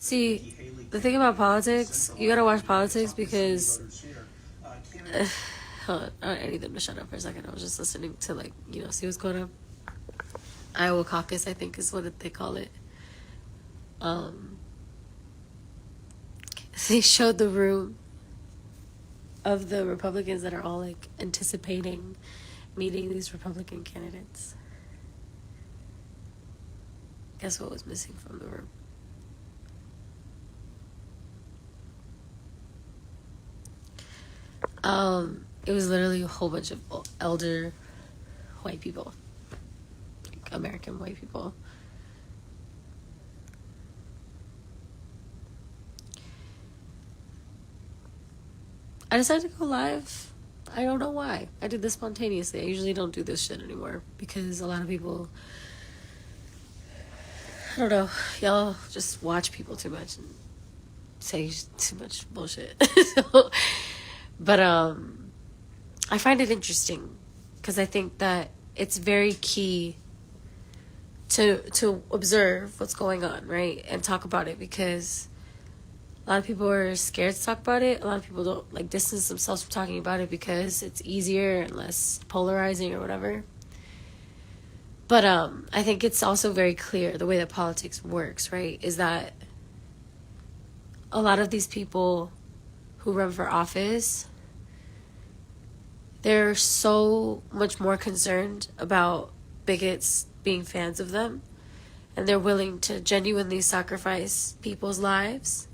See, the thing about politics, you gotta watch politics because hold on, I need them to shut up for a second. I was just listening to, like, see what's going on. Iowa caucus, I think, is what they call it. They showed the room of the Republicans that are all, like, anticipating meeting these Republican candidates. Guess what was missing from the room? It was literally a whole bunch of elder white people, like American white people. I decided to go live. I don't know why. I did this spontaneously. I usually don't do this shit anymore because a lot of people, I don't know, y'all just watch people too much and say too much bullshit. But I find it interesting because I think that it's very key to observe what's going on, right? And talk about it, because a lot of people are scared to talk about it. A lot of people don't, like, distance themselves from talking about it because it's easier and less polarizing or whatever. But I think it's also very clear the way that politics works, right? Is that a lot of these people who run for office, they're so much more concerned about bigots being fans of them, and they're willing to genuinely sacrifice people's lives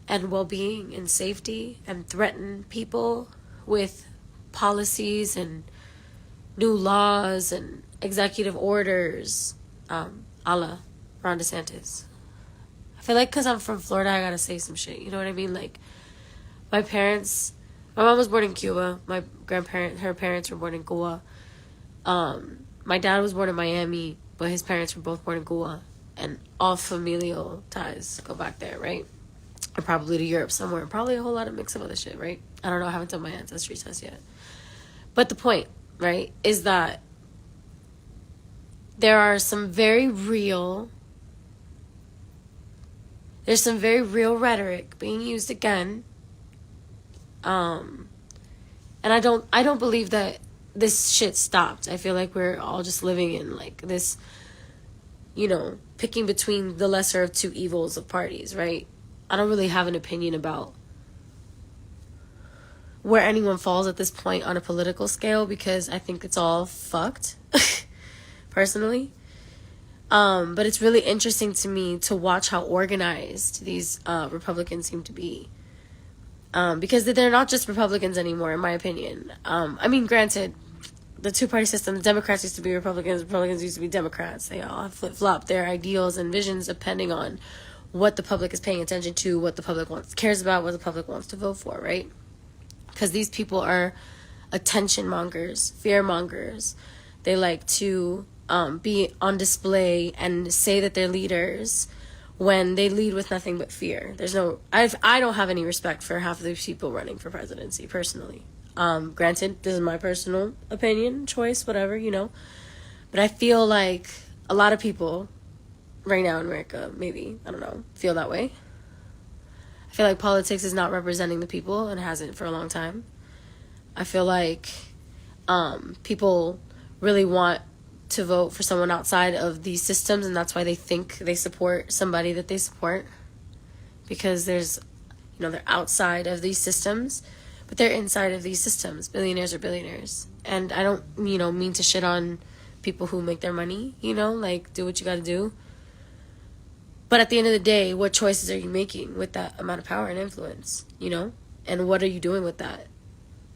and well-being and safety and threaten people with policies and new laws and executive orders, a la Ron DeSantis. I feel like because I'm from Florida, I gotta say some shit, you know what I mean? Like, my mom was born in Cuba. My her parents were born in Cuba. My dad was born in Miami, but his parents were both born in Cuba. And all familial ties go back there, right? Or probably to Europe somewhere. Probably a whole lot of mix of other shit, right? I don't know. I haven't done my ancestry test yet. But the point, right, is that there's some very real rhetoric being used again. And I don't believe that this shit stopped. I feel like we're all just living in, like, this, picking between the lesser of two evils of parties, right? I don't really have an opinion about where anyone falls at this point on a political scale, because I think it's all fucked, personally. But it's really interesting to me to watch how organized these Republicans seem to be. Because they're not just Republicans anymore, in my opinion. I mean, granted, the two-party system, the Democrats used to be Republicans, Republicans used to be Democrats. They all flip-flop their ideals and visions depending on what the public is paying attention to, what the public cares about, what the public wants to vote for, right? Because these people are attention mongers, fear mongers. They like to be on display and say that they're leaders when they lead with nothing but fear. I don't have any respect for half of these people running for presidency, personally. Granted, this is my personal opinion, choice, whatever, But I feel like a lot of people right now in America, maybe, I don't know, feel that way. I feel like politics is not representing the people and hasn't for a long time. I feel like people really want to vote for someone outside of these systems, and that's why they think they support somebody that they support, because they're outside of these systems, but they're inside of these systems. Billionaires are billionaires, and I don't mean to shit on people who make their money, like, do what you gotta do, but at the end of the day, what choices are you making with that amount of power and influence, and what are you doing with that?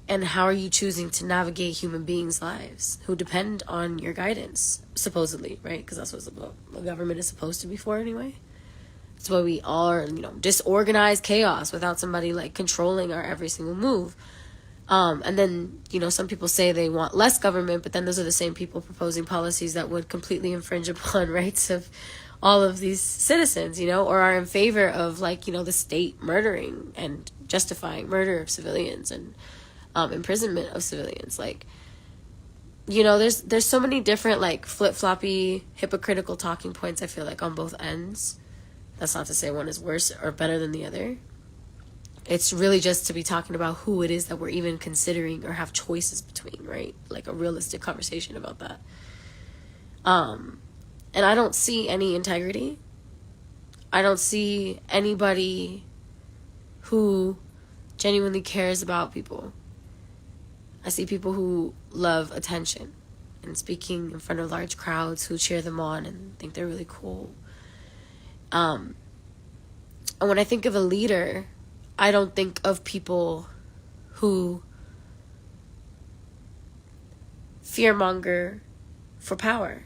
And how are you choosing to navigate human beings' lives who depend on your guidance, supposedly, right? Because that's what the government is supposed to be for anyway. That's why we are, disorganized chaos without somebody, like, controlling our every single move. And then, some people say they want less government, but then those are the same people proposing policies that would completely infringe upon rights of all of these citizens, or are in favor of, like, the state murdering and justifying murder of civilians and imprisonment of civilians. Like, there's so many different, like, flip-floppy, hypocritical talking points, I feel like, on both ends, That's not to say one is worse or better than the other. It's really just to be talking about who it is that we're even considering or have choices between, right? Like a realistic conversation about that. And I don't see any integrity. I don't see anybody who genuinely cares about people. I see people who love attention and speaking in front of large crowds who cheer them on and think they're really cool. And when I think of a leader, I don't think of people who fearmonger for power.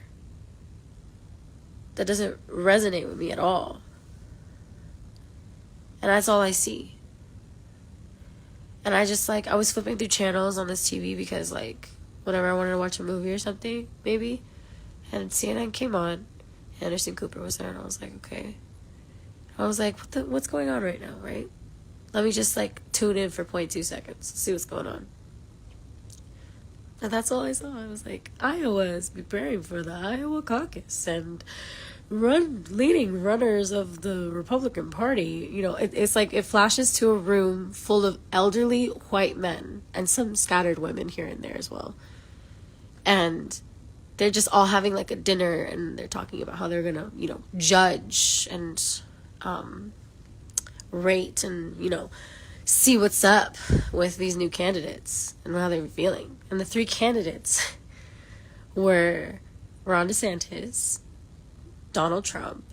That doesn't resonate with me at all. And that's all I see. And I just I was flipping through channels on this TV because whenever I wanted to watch a movie or something, maybe, and CNN came on, Anderson Cooper was there, and I was like, okay. I was like, what's going on right now, right? Let me just tune in for 0.2 seconds, see what's going on. And that's all I saw. I was like, Iowa is preparing for the Iowa caucus and leading runners of the Republican Party. It's like it flashes to a room full of elderly white men and some scattered women here and there as well. And they're just all having a dinner, and they're talking about how they're gonna, judge and rate and, see what's up with these new candidates and how they're feeling. And the three candidates were Ron DeSantis, Donald Trump,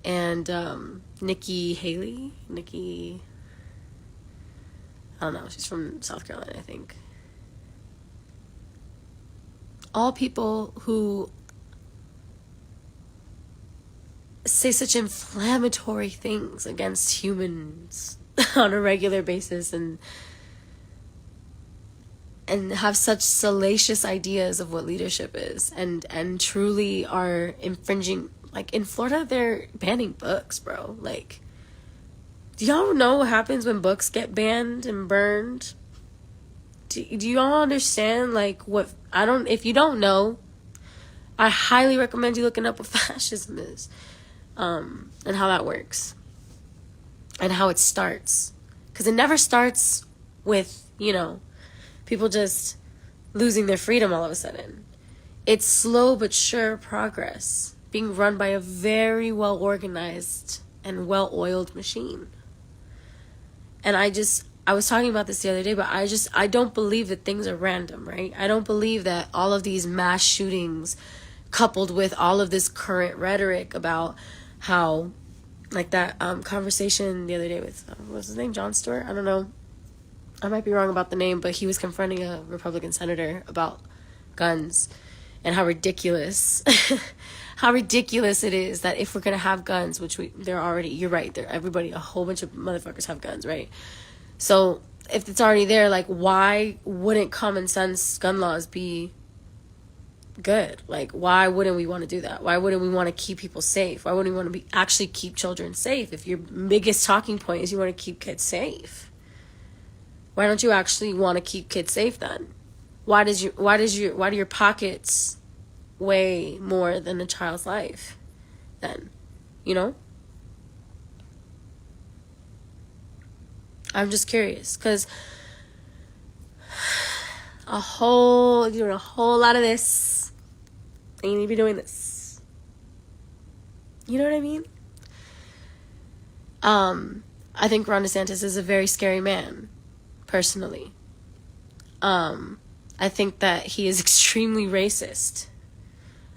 and Nikki Haley. I don't know, she's from South Carolina, I think. All people who say such inflammatory things against humans on a regular basis and have such salacious ideas of what leadership is and truly are infringing. In Florida, they're banning books, bro. Do y'all know what happens when books get banned and burned? Do y'all understand, if you don't know, I highly recommend you looking up what fascism is, and how that works, and how it starts. Because it never starts with, people just losing their freedom all of a sudden. It's slow but sure progress being run by a very well-organized and well-oiled machine. And I was talking about this the other day, but I don't believe that things are random, right? I don't believe that all of these mass shootings coupled with all of this current rhetoric about how, that conversation the other day with, what was his name, Jon Stewart? I don't know. I might be wrong about the name, but he was confronting a Republican senator about guns and how ridiculous it is that if we're going to have guns, which they're already, you're right, a whole bunch of motherfuckers have guns, right? So if it's already there, why wouldn't common sense gun laws be good? Why wouldn't we want to do that? Why wouldn't we want to keep people safe? Why wouldn't we want to actually keep children safe? If your biggest talking point is you want to keep kids safe, why don't you actually want to keep kids safe then? Why do your pockets weigh more than a child's life then? I'm just curious, because you're doing a whole lot of this, and you need to be doing this. You know what I mean? I think Ron DeSantis is a very scary man, personally. I think that he is extremely racist,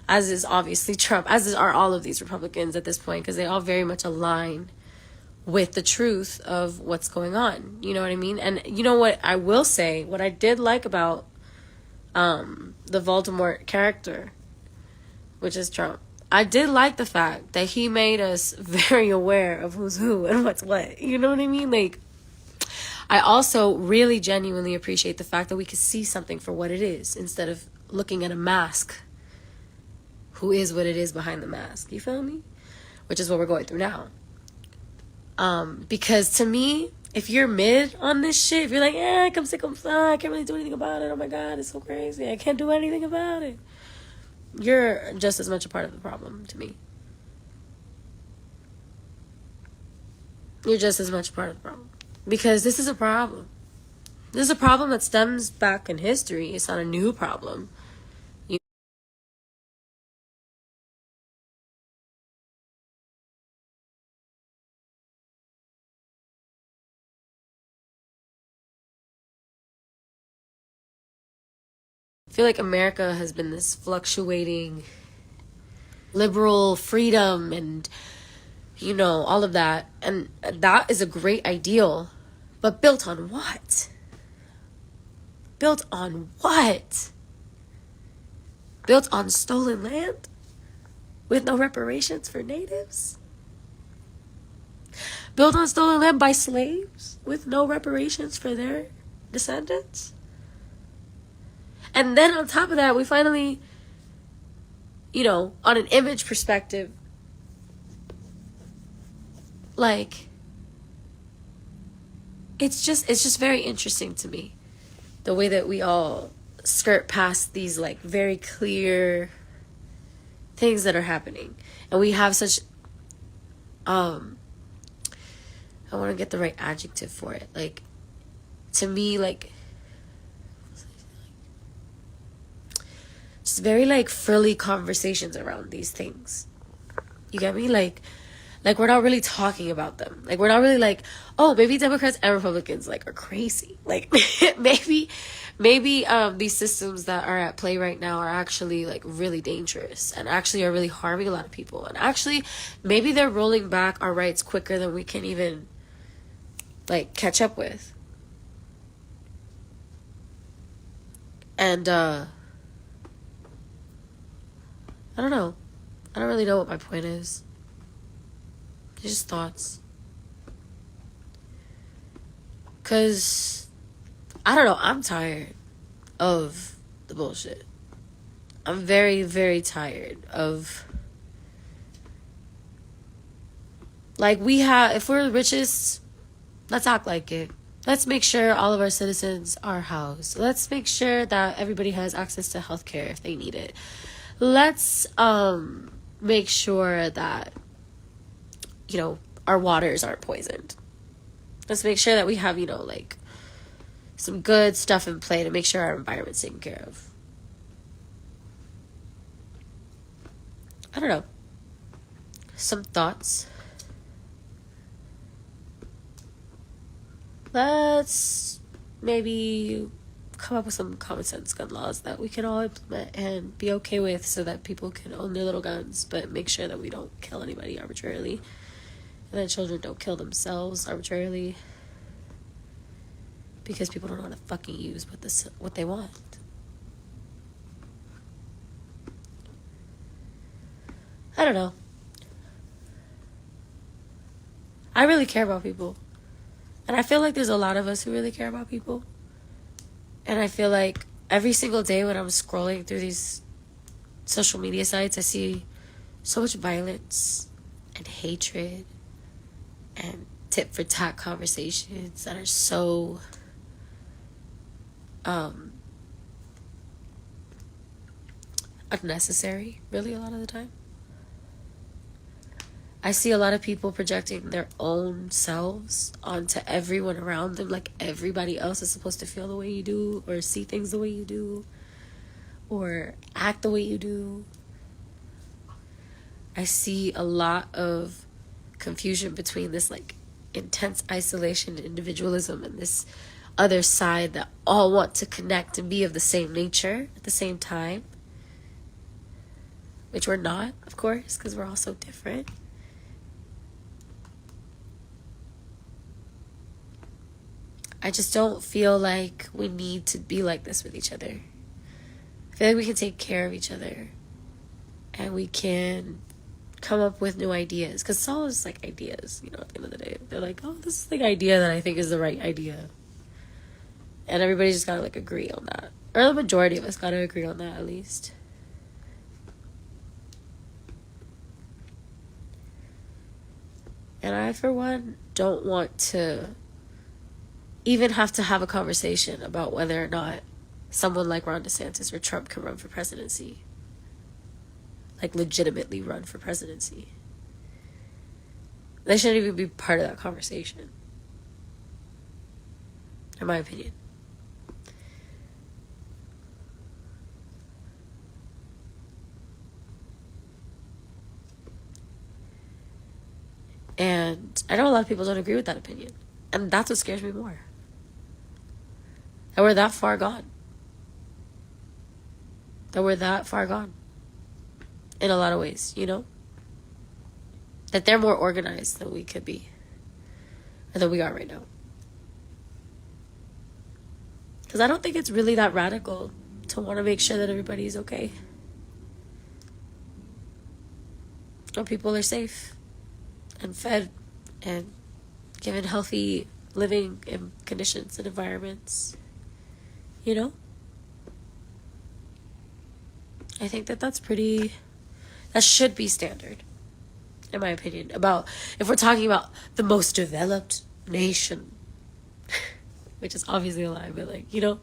as is obviously Trump, as are all of these Republicans at this point, because they all very much align with the truth of what's going on. You know what I mean? And you know what I will say, what I did like about the Voldemort character, which is Trump, I did like the fact that he made us very aware of who's who and what's what. You know what I mean? I also really genuinely appreciate the fact that we could see something for what it is instead of looking at a mask. Who is what it is behind the mask? You feel me? Which is what we're going through now. Because to me, if you're mid on this shit, if you're like, I can't really do anything about it. Oh my God, it's so crazy. I can't do anything about it. You're just as much a part of the problem to me. you're just as much part of the problem. Because this is a problem. This is a problem that stems back in history. It's not a new problem. I feel like America has been this fluctuating liberal freedom and, you know, all of that. And that is a great ideal. But built on what? Built on what? Built on stolen land? With no reparations for natives? Built on stolen land by slaves? With no reparations for their descendants? And then on top of that, we finally, you know, on an image perspective, like, it's just very interesting to me, the way that we all skirt past these, like, very clear things that are happening. And we have such, I want to get the right adjective for it. Like, to me, like, just very, like, frilly conversations around these things. You get me? Like we're not really talking about them. Like, we're not really like, oh, maybe Democrats and Republicans, like, are crazy. Like, maybe these systems that are at play right now are actually, like, really dangerous and actually are really harming a lot of people. And actually, maybe they're rolling back our rights quicker than we can even, like, catch up with. And, I don't know. I don't really know what my point is. It's just thoughts. Because, I don't know, I'm tired of the bullshit. I'm very, very tired of, like, if we're the richest, let's act like it. Let's make sure all of our citizens are housed. Let's make sure that everybody has access to healthcare if they need it. Let's make sure that, you know, our waters aren't poisoned. Let's make sure that we have, you know, like, some good stuff in play to make sure our environment's taken care of. I don't know. Some thoughts. Let's maybe come up with some common sense gun laws that we can all implement and be okay with, so that people can own their little guns, but make sure that we don't kill anybody arbitrarily, and that children don't kill themselves arbitrarily because people don't know how to fucking use what they want. I don't know. I really care about people. And I feel like there's a lot of us who really care about people. And I feel like every single day when I'm scrolling through these social media sites, I see so much violence and hatred and tit for tat conversations that are so unnecessary, really, a lot of the time. I see a lot of people projecting their own selves onto everyone around them, like everybody else is supposed to feel the way you do, or see things the way you do, or act the way you do. I see a lot of confusion between this, like, intense isolation and individualism and this other side that all want to connect and be of the same nature at the same time, which we're not, of course, because we're all so different. I just don't feel like we need to be like this with each other. I feel like we can take care of each other and we can come up with new ideas, because it's all just, like, ideas, you know, at the end of the day. They're like, oh, this is the idea that I think is the right idea, and everybody just gotta, like, agree on that, or the majority of us gotta agree on that, at least. And I, for one, don't want to even have to have a conversation about whether or not someone like Ron DeSantis or Trump can run for presidency. Like, legitimately run for presidency. They shouldn't even be part of that conversation, in my opinion. And I know a lot of people don't agree with that opinion. And that's what scares me more. That we're that far gone. That we're that far gone. In a lot of ways, you know? That they're more organized than we could be. Or than we are right now. Because I don't think it's really that radical to want to make sure that everybody's okay. Or people are safe and fed and given healthy living conditions and environments. You know? I think that that should be standard, in my opinion. About, if we're talking about the most developed nation, which is obviously a lie, but like, you know,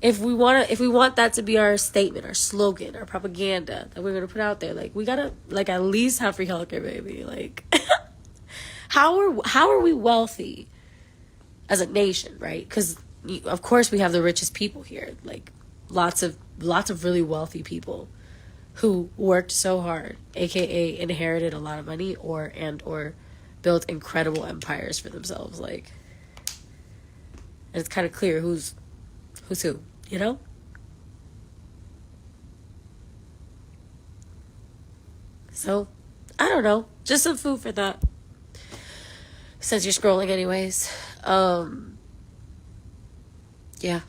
if we want that to be our statement, our slogan, our propaganda that we're gonna put out there, like, we gotta, like, at least have free healthcare, baby. Like, how are we wealthy as a nation, right? Because of course we have the richest people here, like lots of really wealthy people who worked so hard, aka inherited a lot of money, or built incredible empires for themselves. Like, and it's kind of clear who's who, you know? So, I don't know. Just some food for thought. Since you're scrolling anyways. Yeah.